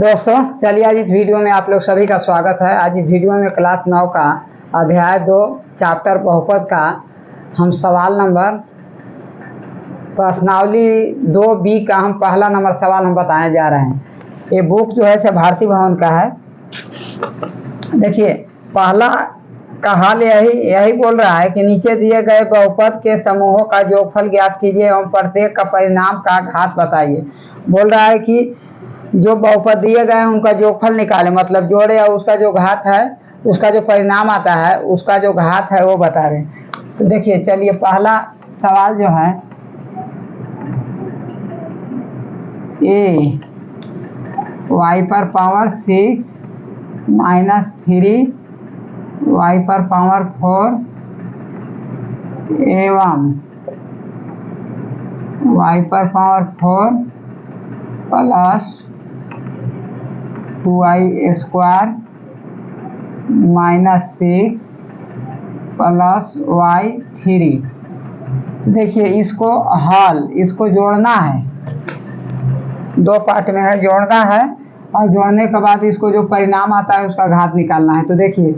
दोस्तों चलिए आज इस वीडियो में आप लोग सभी का स्वागत है। आज इस वीडियो में क्लास 9 का अध्याय 2 चैप्टर बहुपद का हम सवाल नंबर प्रश्नावली 2B का हम पहला नंबर सवाल हम बताने जा रहे हैं। ये बुक जो है से भारती भवन का है। देखिए पहला का हाल यही बोल रहा है कि नीचे दिए गए बहुपद के समूहों का योगफल ज्ञात कीजिए एवं प्रत्येक का परिणाम का घात बताइए। बोल रहा है कि जो बहुपद दिए गए हैं उनका योगफल निकाले, मतलब जोड़े और उसका जो घात है, उसका जो परिणाम आता है उसका जो घात है वो बता रहे। तो देखिए चलिए पहला सवाल जो है ए y पर पावर 6 माइनस 3 y पर पावर 4 एवं y पर power 4 plus 2y square minus 6 plus y3। देखिए इसको जोड़ना है, दो पार्ट में है, जोड़ना है और जोड़ने के बाद इसको जो परिणाम आता है उसका घात निकालना है। तो देखिए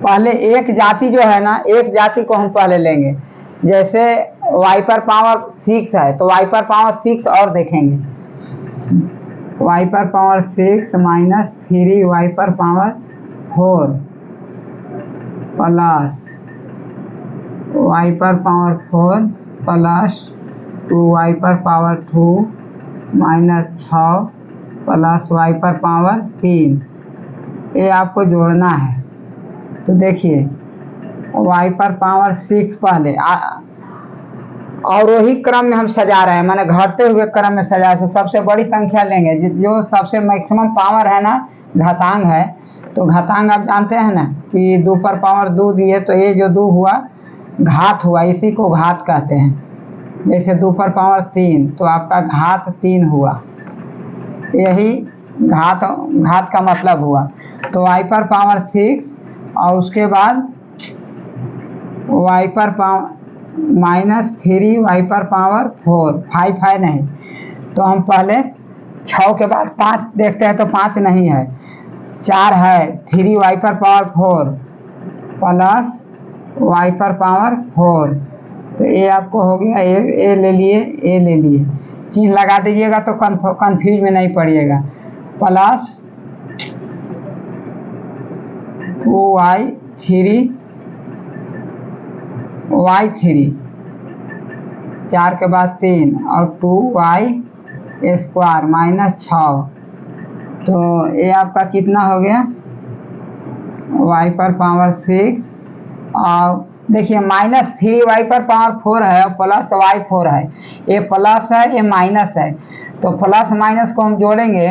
पहले एक जाति जो है ना, एक जाति को हम पहले लेंगे। जैसे y पर पावर 6 है तो y पर पावर 6 और देखेंगे, y पर पावर 6 माइनस 3 y पर पावर 4 प्लस y पर पावर 4 प्लस 2y पर पावर 2 माइनस 6 प्लस y पर पावर 3। ये आपको जोड़ना है। तो देखिए y पर पावर 6 पहले और वही क्रम में हम सजा रहे हैं, माने घटते हुए क्रम में सजा रहे हैं। सबसे बड़ी संख्या लेंगे, जो सबसे मैक्सिमम पावर है ना, घातांक है। तो घातांक आप जानते हैं ना कि 2 पर पावर 2 दिए तो ये जो 2 हुआ घात हुआ, इसी को घात कहते हैं। जैसे 2 पर पावर 3 तो आपका घात 3 हुआ, यही घात का मतलब हुआ। तो y पर पावर 6 और उसके बाद y पर पावर माइनस 3 y पर पावर 4, 5 है नहीं तो हम पहले 6 के बाद 5 देखते हैं तो 5 नहीं है, 4 है। 3 y पर पावर 4 प्लस y पर पावर 4। तो ये आपको हो गया, ए ले लिए, चिन्ह लगा दीजिएगा तो कंफ्यूज में नहीं पड़िएगा। प्लस 2y3 y3, 4 के बाद 3 और 2y स्क्वायर माइनस 6। तो ये आपका कितना हो गया, y पर पावर 6 और देखिए माइनस 3y पर पावर 4 है और प्लस y4 है। ये प्लस है, ये माइनस है, तो प्लस माइनस को हम जोड़ेंगे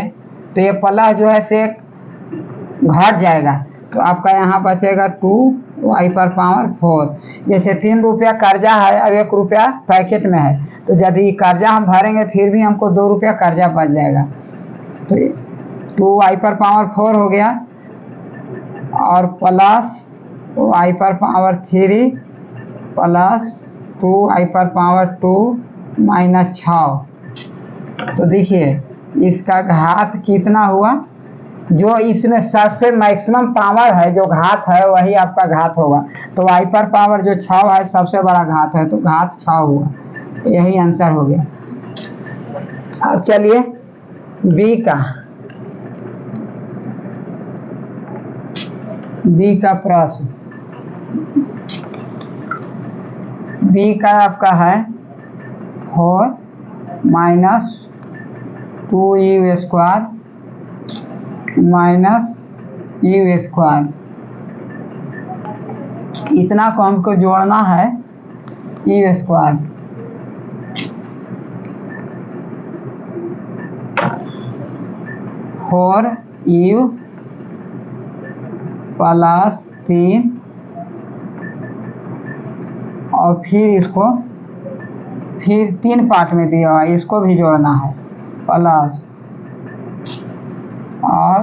तो ये प्लस जो है से घट जाएगा। तो आपका यहाँ बचेगा 2y पर पावर 4। जैसे 3 रुपया कर्जा है और 1 रुपया पैकेट में है, तो यदि कर्जा हम भरेंगे फिर भी हमको 2 रुपया कर्जा बच जाएगा। तो 2y पर पावर 4 हो गया और प्लस y पर पावर 3 प्लस 2y पर पावर 2 माइनस 6। तो देखिए इसका घात कितना हुआ, जो इसमें सबसे मैक्सिमम पावर है, जो घात है वही आपका घात होगा। तो y पर पावर जो 6 है सबसे बड़ा घात है, तो घात 6 हुआ, यही आंसर हो गया। अब चलिए बी का प्रश्न। बी का आपका है 4 minus 2u square minus u square, इतना को हमको जोड़ना है u square. Four u plus 3 और फिर 3 पार्ट में दिया हुआ, इसको भी जोड़ना है, प्लस और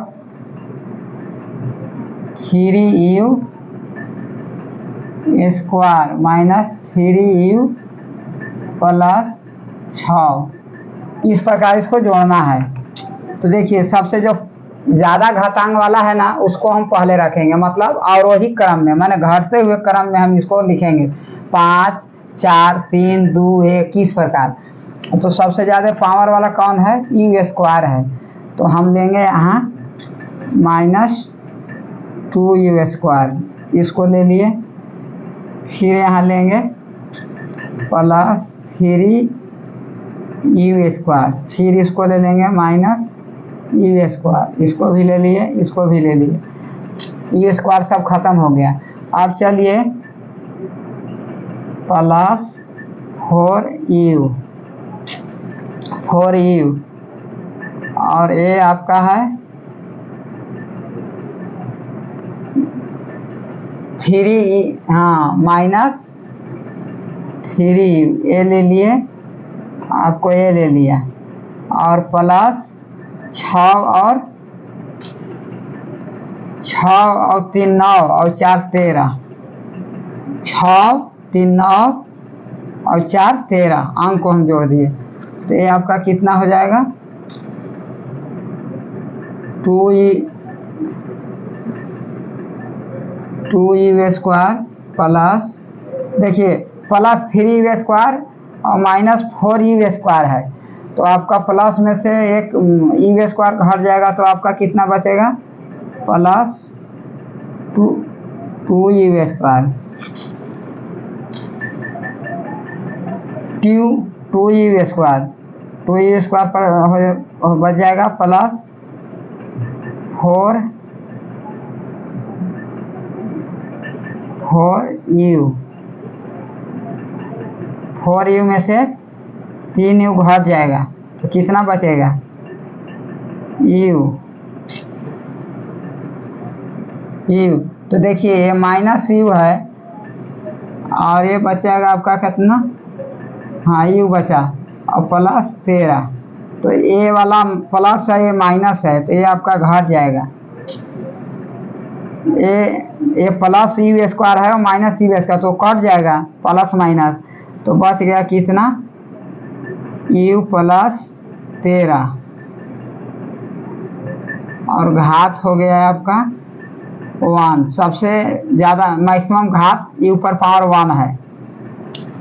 3u square minus 3u plus 6 इस प्रकार इसको जोड़ना है। तो देखिए सबसे जो ज़्यादा घातांक वाला है ना उसको हम पहले रखेंगे, मतलब अवरोही क्रम में, माने घटते हुए क्रम में हम इसको लिखेंगे 5 4 3 2 1 इस प्रकार। तो सबसे ज़्यादा पावर वाला कौन है? यू स्क्वायर है। तो हम लेंगे यहाँ -2u², इसको ले लिए। फिर यहाँ लेंगे +3u², फिर इसको ले लेंगे -u², इसको भी ले लिए, इसको भी ले लिए। u² सब खत्म हो गया। अब चलिए +4u और ये आपका है 3, हाँ -3u, ये ले लिए, आपको ये ले लिया, और +6 और 3 9 और 4 13, 6 3 9 और 4 13 अंक को हम जोड़ दिए। तो ये आपका कितना हो जाएगा? 2u² प्लस, देखिए +3u² और -4u² है। तो आपका प्लस में से एक u² घट जाएगा, तो आपका कितना बचेगा? +2u²। 2u² पर बच जाएगा +4u में से 3u घट जाएगा, तो कितना बचेगा? u। तो देखिए ये -u है और ये बचेगा आपका कितना? हाँ u बचा, और +13। तो ये वाला प्लस है, ये माइनस है, तो ये आपका घट जाएगा। ये +u² है और -u², तो कट जाएगा प्लस माइनस, तो बच गया कितना? u+13, और घात हो गया है आपका 1। सबसे ज़्यादा मैक्सिमम घात u⁻1 है।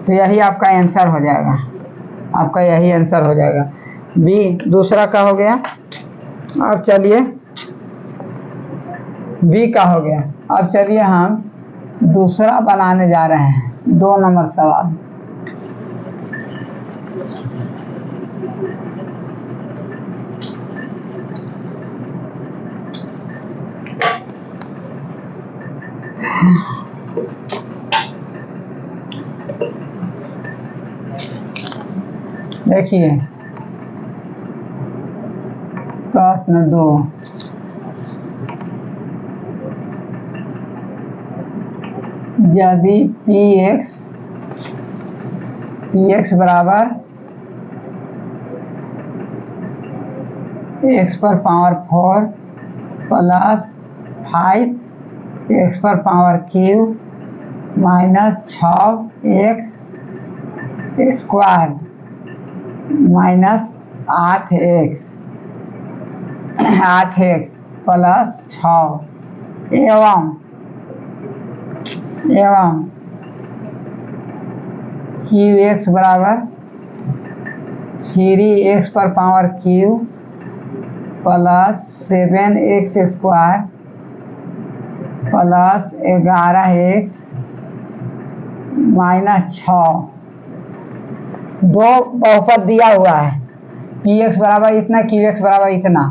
तो यही आपका आंसर हो जाएगा, आपका यही आंसर हो जाएगा। बी दूसरा का हो गया। अब चलिए बी का हो गया। अब चलिए हम दूसरा बनाने जा रहे हैं, 2 नंबर सवाल। देखिए प्रश्न 2, यदि px बराबर x⁴ plus 5x⁴³ -6x² -8x plus 6 एवं qx बराबर 3x⁴³ plus 7x² plus 11x -6। दो बहुपद दिया हुआ है, px बराबर इतना, qx बराबर इतना।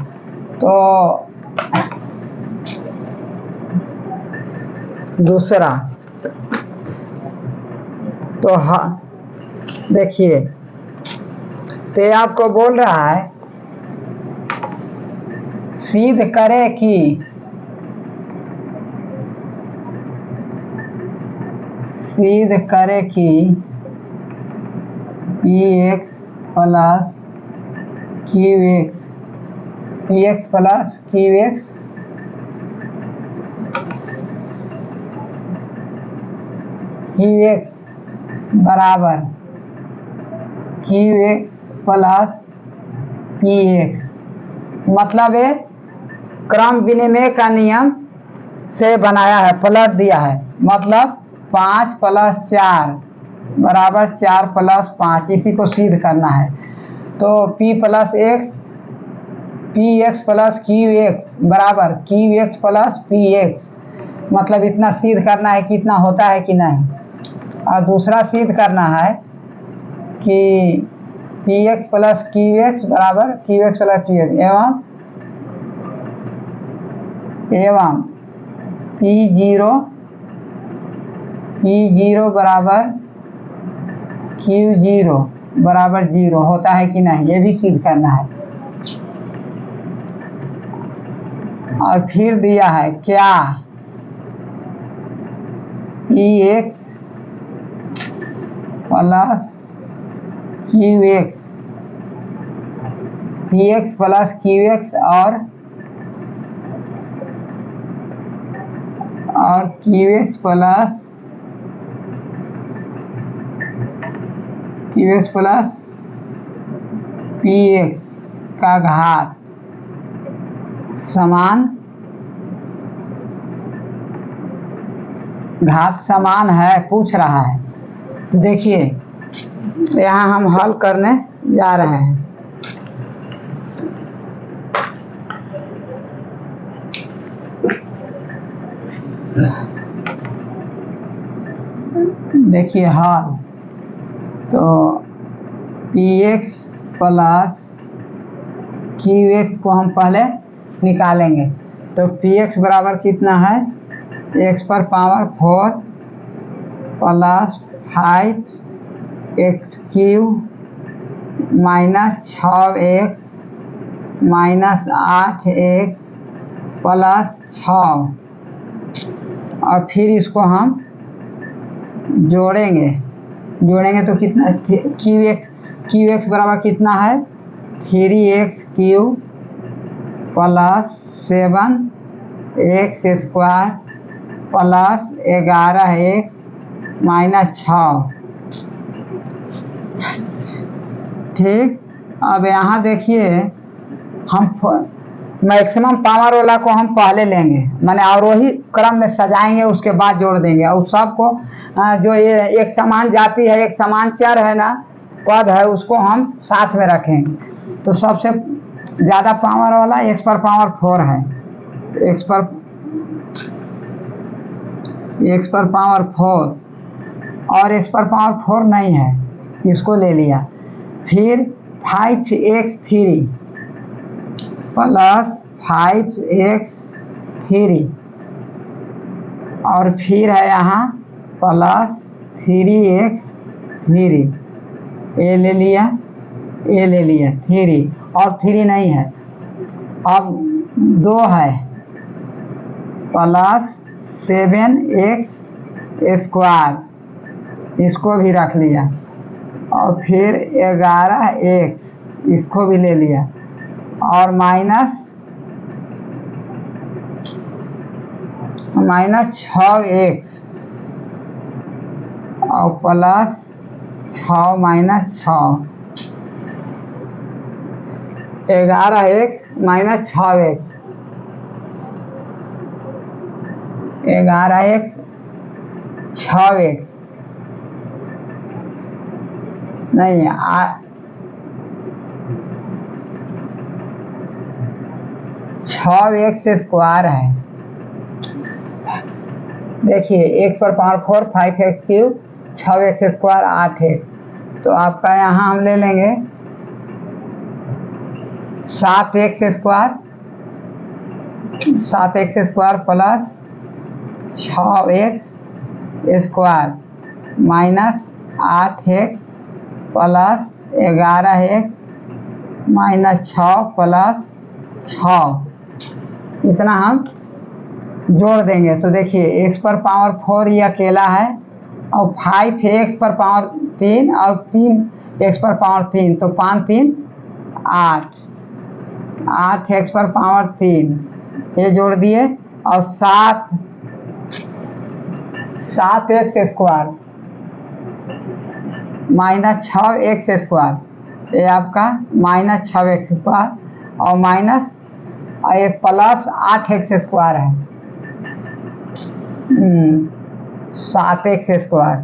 तो दूसरा, तो हाँ देखिए, तो ये आपको बोल रहा है सिद्ध करे कि px प्लस qx बराबर qx प्लस पी एक्स, मतलब ये क्रम विनिमय का नियम से बनाया है, पलट दिया है। मतलब 5 + 4 बराबर 4 + 5, इसी को सिद्ध करना है। तो P plus X Q X बराबर Q X plus P X, मतलब इतना सिद्ध करना है कि इतना होता है कि नहीं। और दूसरा सिद्ध करना है कि P X plus Q X बराबर Q X plus P X एवं पी जीरो बराबर क्यू जीरो बराबर 0 होता है कि नहीं, ये भी सिद्ध करना है। और फिर दिया है क्या P X plus Q X, P X plus Q X और Q X plus P X का घात समान है, पूछ रहा है। तो देखिए यहाँ हम हल करने जा रहे हैं। देखिए हल, तो P X plus Q x को हम पहले निकालेंगे। तो पी एक्स बराबर कितना है, x पर power 4 plus 5x Q minus 6x minus 8x plus 6, और फिर इसको हम जोड़ेंगे तो कितना, क्यू एक्स बराबर कितना है 3x Q plus 7x square plus 11x minus 6। ठीक, अब यहाँ देखिए हम मैक्सिमम पावर वाला को हम पहले लेंगे, माने और वही क्रम में सजाएंगे, उसके बाद जोड़ देंगे। और सबको जो ये एक समान जाति है, एक समान चर है ना, पद है, उसको हम साथ में रखेंगे। तो सबसे ज़्यादा पावर वाला x पर पावर 4 है, x पर पावर 4, और x पर पावर 4 नहीं है, इसको ले लिया। फिर 5x3 प्लस 5x3, और फिर है यहाँ प्लस 3x3, ए ले लिया 3, और 3 नहीं है, अब 2 है प्लस 7x स्क्वायर, इसको भी रख लिया, और फिर 11x, इसको भी ले लिया, और माइनस 6x, और plus 6 minus 6, 11x minus 6x, 11x 6x नहीं, 6x स्क्वायर है। देखिए x पर power 4, 5x cube, 6x square 8x, तो आपका यहाँ हम ले लेंगे 7x square plus 6x square minus 8x plus 11x minus 6 plus 6, इतना हम जोड़ देंगे। तो देखिए x पर पावर 4 ये अकेला है, और 5x पर पावर 3 और 3x पर पावर 3, तो 5 3 8, 8x पर पावर 3 ये जोड़ दिए, और 7x square minus 6x square, ये आपका -6x² और माइनस ये प्लस 8x² है, 7x²,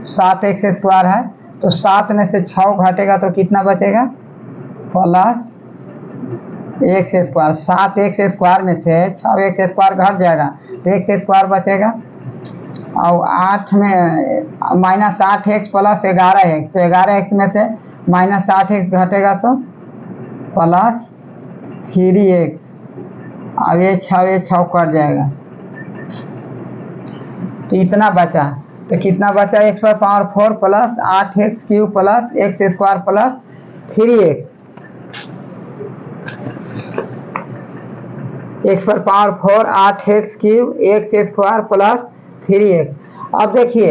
7x² है। तो 7 में से 6 घटेगा तो कितना बचेगा? Plus x²। 7x² में से 6x² घट जाएगा तो x² बचेगा। और 8 में -8x प्लस 11x, तो 11x में से -8x घटेगा तो प्लस 3x। अब ये 6 कट जाएगा तो इतना बचा। तो कितना बचा? x⁴ plus 8x³ plus x² plus 3x। x⁴ 8x³ x² plus 3x। अब देखिए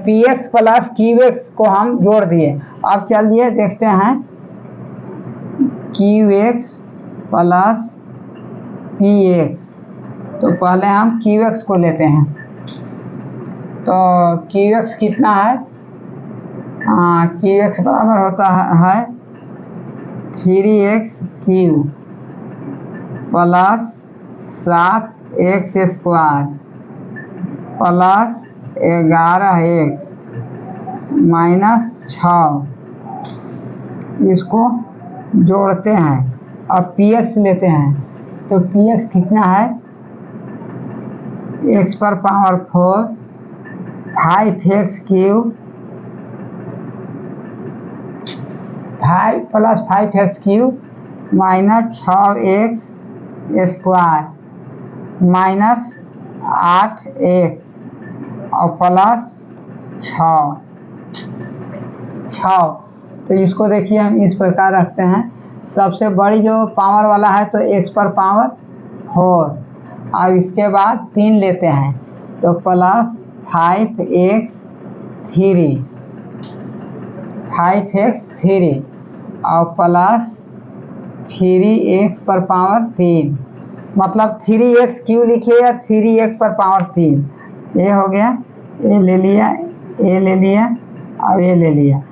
px प्लस qx को हम जोड़ दिए। अब चलिए देखते हैं qx प्लस px। तो पहले हम qx को लेते हैं। तो qx कितना है? qx बराबर होता है 3x³ plus 7x² plus 11x minus 6। इसको जोड़ते हैं। अब px लेते हैं। तो px कितना है? x⁴ 5x³ 5 plus 5x³ minus 6x² minus 8x और प्लस 6। तो इसको देखिए हम इस प्रकार रखते हैं। सबसे बड़ी जो पावर वाला है तो x⁴ 4। अब इसके बाद 3 लेते हैं तो प्लस 5x³ और प्लस 3x⁴ 3। मतलब 3x क्यों लिखिए या 3x⁴ 3। ये हो गया, ये ले लिया, ये ले लिया और ये ले लिया।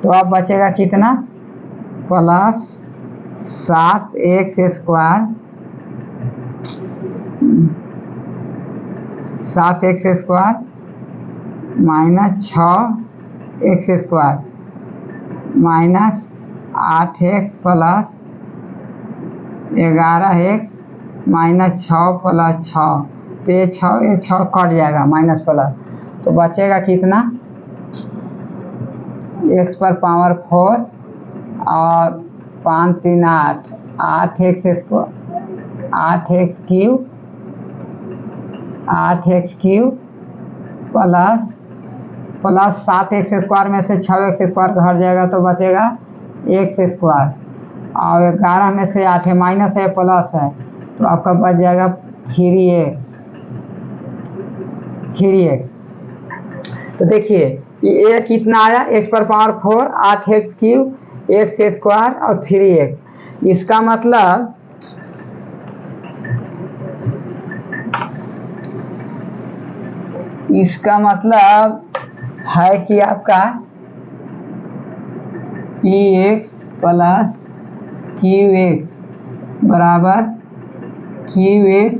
तो अब बचेगा कितना? Plus 7x² 7x² minus 6x² minus 8x plus 11x minus 6 plus 6। तो ये 6 कट जाएगा माइनस प्लस। तो बचेगा कितना? x⁴ 4 और 5 3 8 8x³ प्लस 7x² में से 6x² घट जाएगा तो बचेगा x² और 11 में से 8 है, माइनस है प्लस है तो आपका बच जाएगा 3x। तो देखिए ये कितना आया? x⁴ 4 8x³ x² और 3x। इसका मतलब है कि आपका px प्लस qx बराबर qx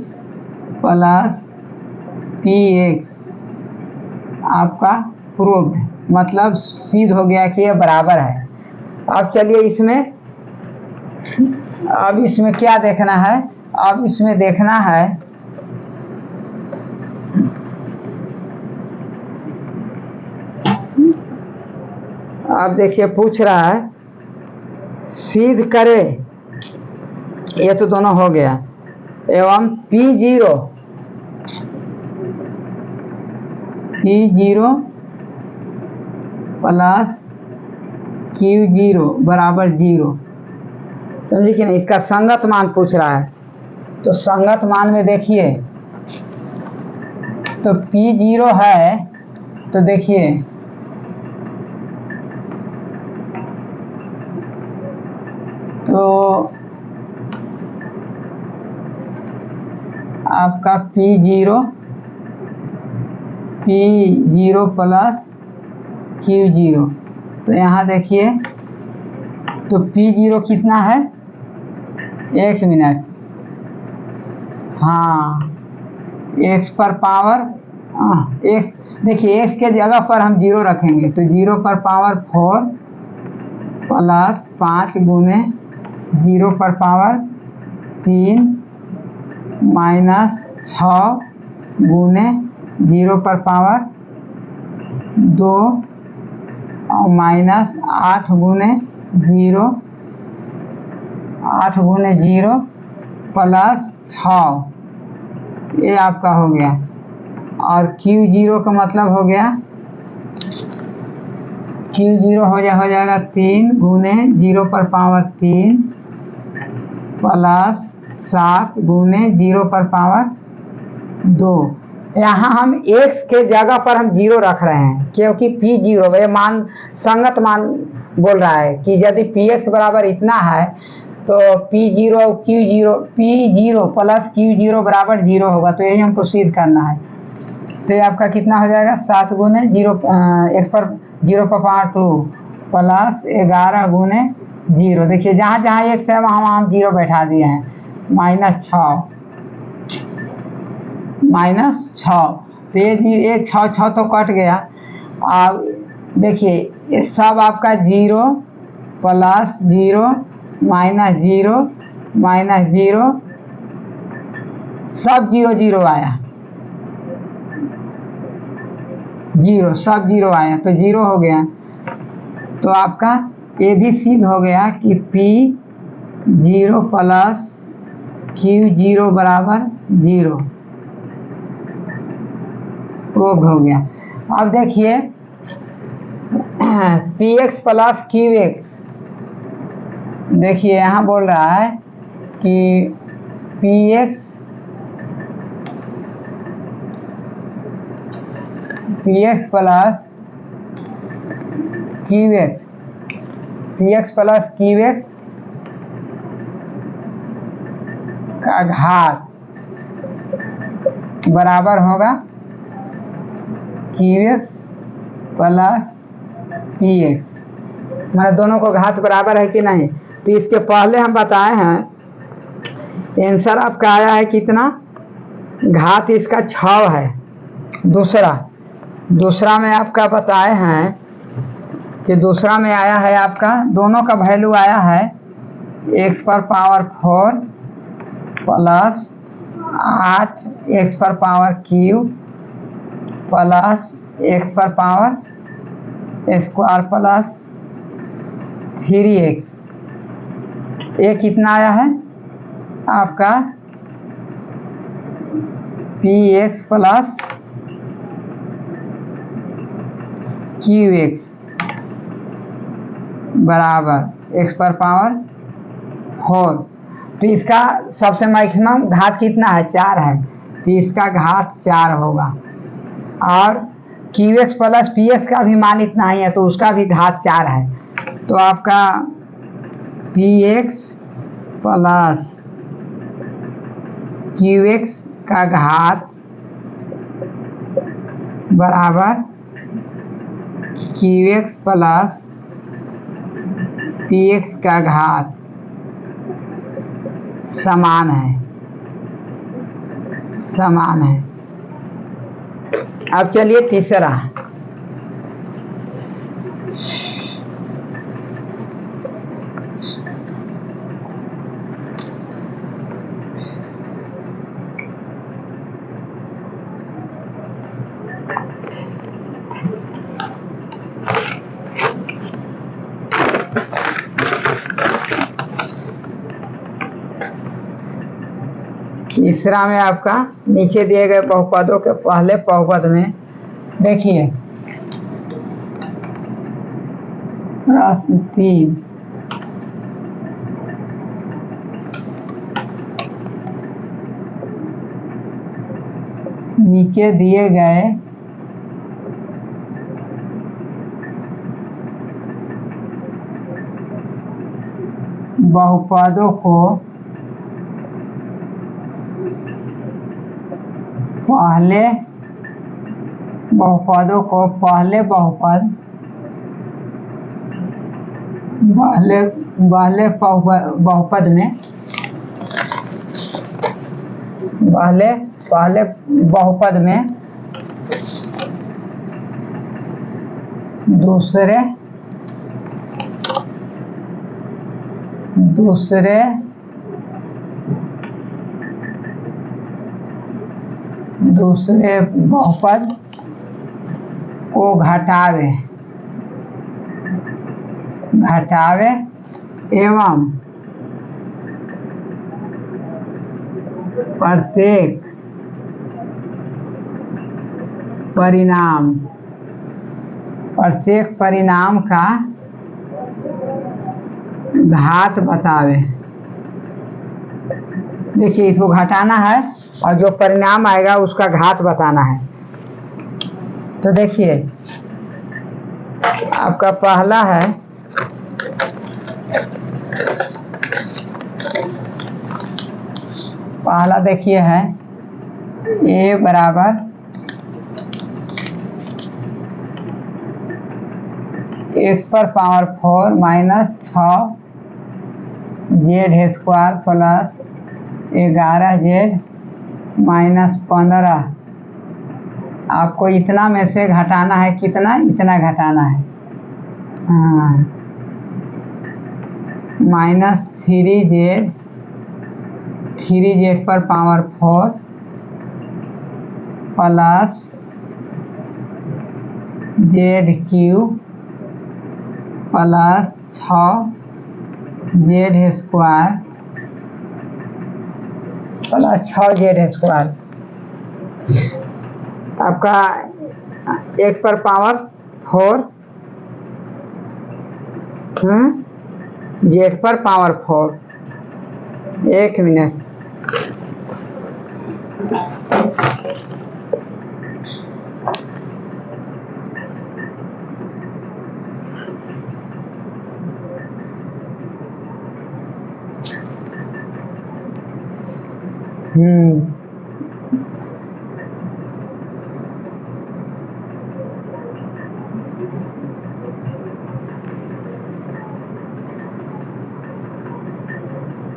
प्लस px आपका प्रूव, मतलब सिद्ध हो गया कि ये बराबर है। अब चलिए इसमें क्या देखना है? अब इसमें देखना है अब देखिए पूछ रहा है सिद्ध करे। ये तो दोनों हो गया। एवं P0 प्लस Q0 बराबर 0। समझिए कि नहीं? इसका संगत मान पूछ रहा है। तो संगत मान में देखिए तो P0 है तो देखिए तो आपका P0 प्लस Q0। तो यहाँ देखिए तो P0 कितना है, 1 मिनट, हाँ x पर पावर x, देखिए x के जगह पर हम 0 रखेंगे तो 0 पर पावर 4 प्लस 5 गुने 0 पर पावर 3 माइनस 6 गुने 0 पर पावर 2 और माइनस 8 गुने 0 प्लस 6, ये आपका हो गया। और Q0 का मतलब हो गया, Q0 हो जाएगा 3 गुने 0 पर पावर 3 प्लस 7 गुने 0 पर पावर 2। यहाँ हम x के जगह पर हम 0 रख रहे हैं क्योंकि P0 ये मान संगत मान बोल रहा है कि यदि Px बराबर इतना है तो P0 P0 प्लस Q0 बराबर 0 होगा, तो यही हमको सिद्ध करना है। तो ये आपका कितना हो जाएगा, 7 गुने 0 x पर 0 पर पावर 2 प्लस 11 गुने 0, देखिए जहाँ जहाँ x है वहाँ हम 0 बैठा दिए हैं, माइनस 6, तो ये 6 तो कट गया। अब देखिए ये सब आपका 0 प्लस 0 माइनस 0 सब 0 आया, 0 सब 0 आया तो 0 हो गया। तो आपका ये भी सिद्ध हो गया कि P0 प्लस Q0 बराबर 0 प्रूव हो गया। अब देखिए Px प्लस Qx, देखिए यहाँ बोल रहा है कि Px प्लस Qx का घात बराबर होगा Qx प्लस Px, मतलब दोनों को घात बराबर है कि नहीं। तो इसके पहले हम बताए हैं आंसर आपका आया है कितना, घात इसका 6 है। दूसरा में आपका बताए हैं कि दूसरा में आया है आपका, दोनों का वैल्यू आया है x पर पावर 4 प्लस 8 x पर पावर क्यूब प्लस x पर पावर स्क्वायर प्लस 3x। ये कितना आया है आपका Px प्लस Qx बराबर x पर पावर 4। तो इसका सबसे मैक्सिमम घात कितना है, 4 है, तो इसका घात 4 होगा। और Qx प्लस Px का भी मान इतना ही है तो उसका भी घात 4 है। तो आपका Px प्लस Qx का घात बराबर Qx प्लस Px का घात समान है। अब चलिए तीसरा, तीसरा में आपका नीचे दिए गए बहुपदों के पहले बहुपद में देखिए प्रश्न 3, नीचे दिए गए बहुपदों को पहले बहुपद पहले पहले बहुपद में पहले बहुपद में दूसरे बहुपद को घटावे एवं प्रत्येक परिणाम का घात बतावे। देखिए, इसको घटाना है और जो परिणाम आएगा उसका घात बताना है। तो देखिए, आपका पहला है देखिए है a बराबर x पर power 4 minus 6 z square plus 11 z minus 15। आपको इतना में से घटाना है, कितना? इतना घटाना है, माइनस 3z पर power 4 plus z³ plus 6z square plus 6z square. आपका x पर पावर 4 z पर पावर 4। एक मिनट,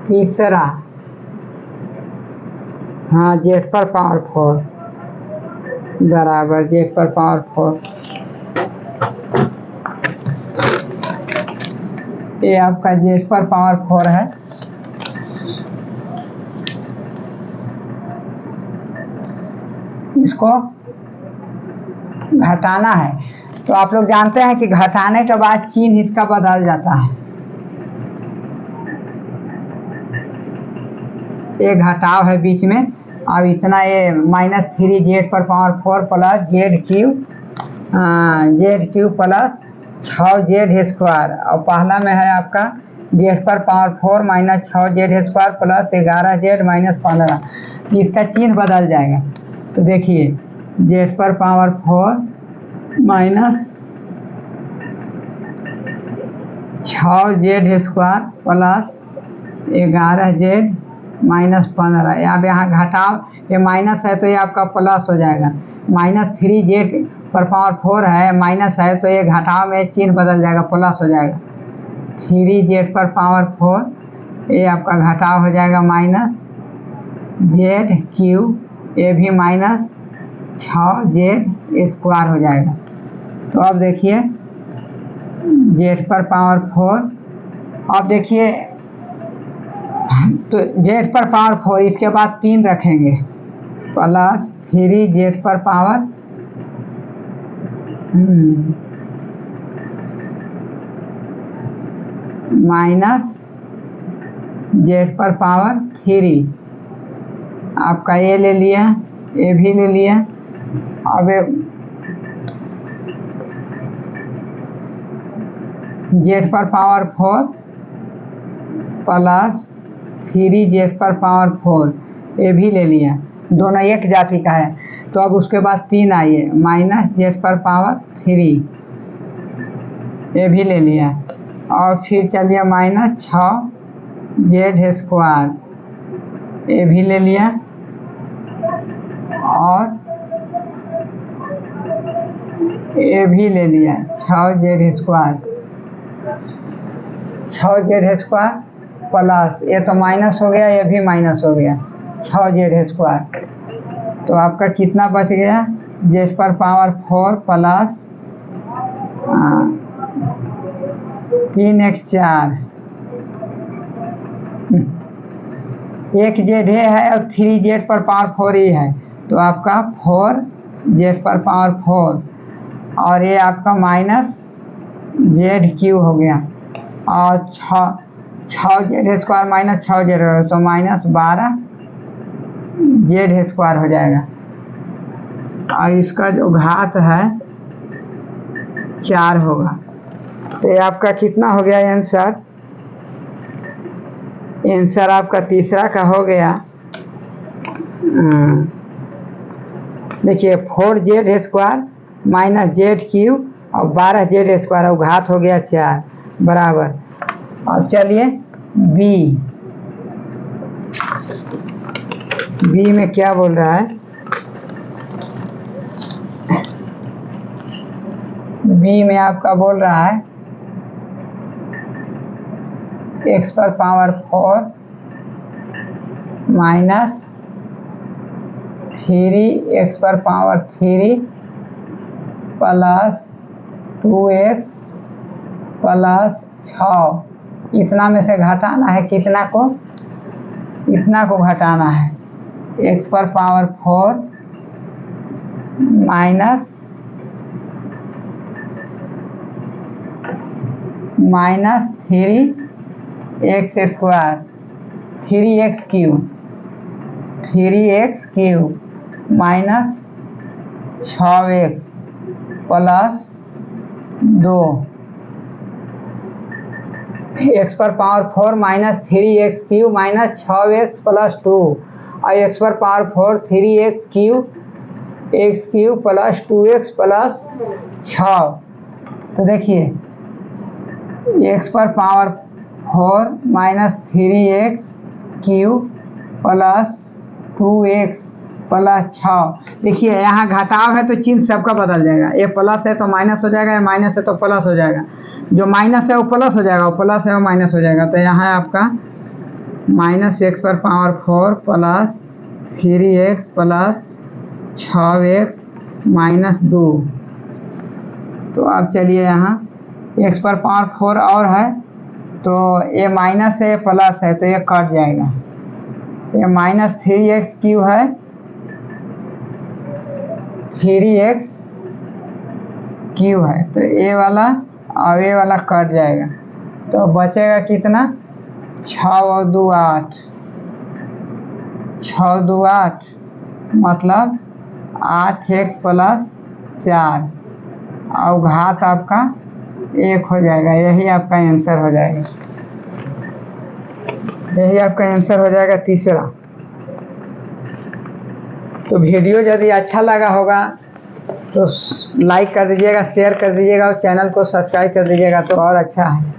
तीसरा, हाँ, z पर पावर 4 बराबर z पर पावर 4। ये आपका z पर पावर 4 है। इसको घटाना है। तो आप लोग जानते हैं कि घटाने के बाद चिन्ह इसका बदल जाता है। ये घटाव है बीच में। अब इतना, ये माइनस 3z पर power 4 plus z³ plus 6z square. और पहला में है आपका z पर power 4 minus 6z square plus 11z minus 15। तो इसका चिन्ह बदल जाएगा। तो देखिए, z पर power 4 minus 6z square plus 11z minus 15। अब यहाँ घटाव, ये माइनस है तो ये आपका प्लस हो जाएगा। माइनस 3z पर पावर 4 है, माइनस है तो ये घटाव में चिन्ह बदल जाएगा, प्लस हो जाएगा। 3z पर पावर 4, ये आपका घटाव हो जाएगा माइनस z³, ये भी माइनस 6z स्क्वायर हो जाएगा। तो अब देखिए, z पर पावर 4, अब देखिए, तो z पर पावर 4, इसके बाद 3 रखेंगे, प्लस 3z पर पावर माइनस z पर पावर 3। आपका ये ले लिया, ये भी ले लिया। अब z पर पावर 4 प्लस 3z पर पावर 4, ये भी ले लिया। दोनों एक जाति का है। तो अब उसके बाद 3 आइए, माइनस z पर पावर 3, ये भी ले लिया। और फिर चलिए माइनस 6z स्क्वायर, ये भी ले लिया। और ये भी ले लिया 6z स्क्वायर। 6z² प्लस, ये तो माइनस हो गया, ये भी माइनस हो गया, 6z²। तो आपका कितना बच गया, z⁴ प्लस 3x4, एक जेड है और 3z⁴ ही है, तो आपका 4z⁴ और ये आपका माइनस zq हो गया, और 6z² माइनस 6z तो माइनस 12z² हो जाएगा, और इसका जो घात है 4 होगा। तो ये आपका कितना हो गया आंसर, आंसर आपका तीसरा का हो गया, देखिए 4z² माइनस zq और 12z² और घात हो गया 4 बराबर। और चलिए बी में क्या बोल रहा है, बी में आपका बोल रहा है x⁴ minus 3x⁴ plus 2x plus 6, इतना में से घटाना है, कितना को, इतना को घटाना है, x⁴ minus 3x³ minus 6x plus 2, x⁴ minus 3x³ minus 6x plus 2 और x⁴ 3x³ plus 2x plus 6। तो देखिए x⁴ minus 3x³ plus 2x plus 6, देखिए यहाँ घटाव है तो चिन्ह सबका बदल जाएगा, ये प्लस है तो माइनस हो जाएगा, ये माइनस है तो प्लस हो जाएगा, जो माइनस है वो प्लस हो जाएगा, वो प्लस है वो माइनस हो जाएगा। तो यहाँ आपका minus x⁴ plus 3x plus 6x minus 2। तो अब चलिए यहाँ x⁴ और है, तो ये माइनस है, ये प्लस है, तो ये कट जाएगा, ये माइनस 3x³ है, 3x³ है, तो ये वाला और ये वाला कट जाएगा, तो बचेगा कितना, 6 और 2 8, 6 2 8 मतलब 8x प्लस 4 और घात आपका 1 हो जाएगा, यही आपका आंसर हो जाएगा, यही आपका आंसर हो जाएगा तीसरा। तो वीडियो यदि अच्छा लगा होगा तो लाइक कर दीजिएगा, शेयर कर दीजिएगा और चैनल को सब्सक्राइब कर दीजिएगा तो और अच्छा है।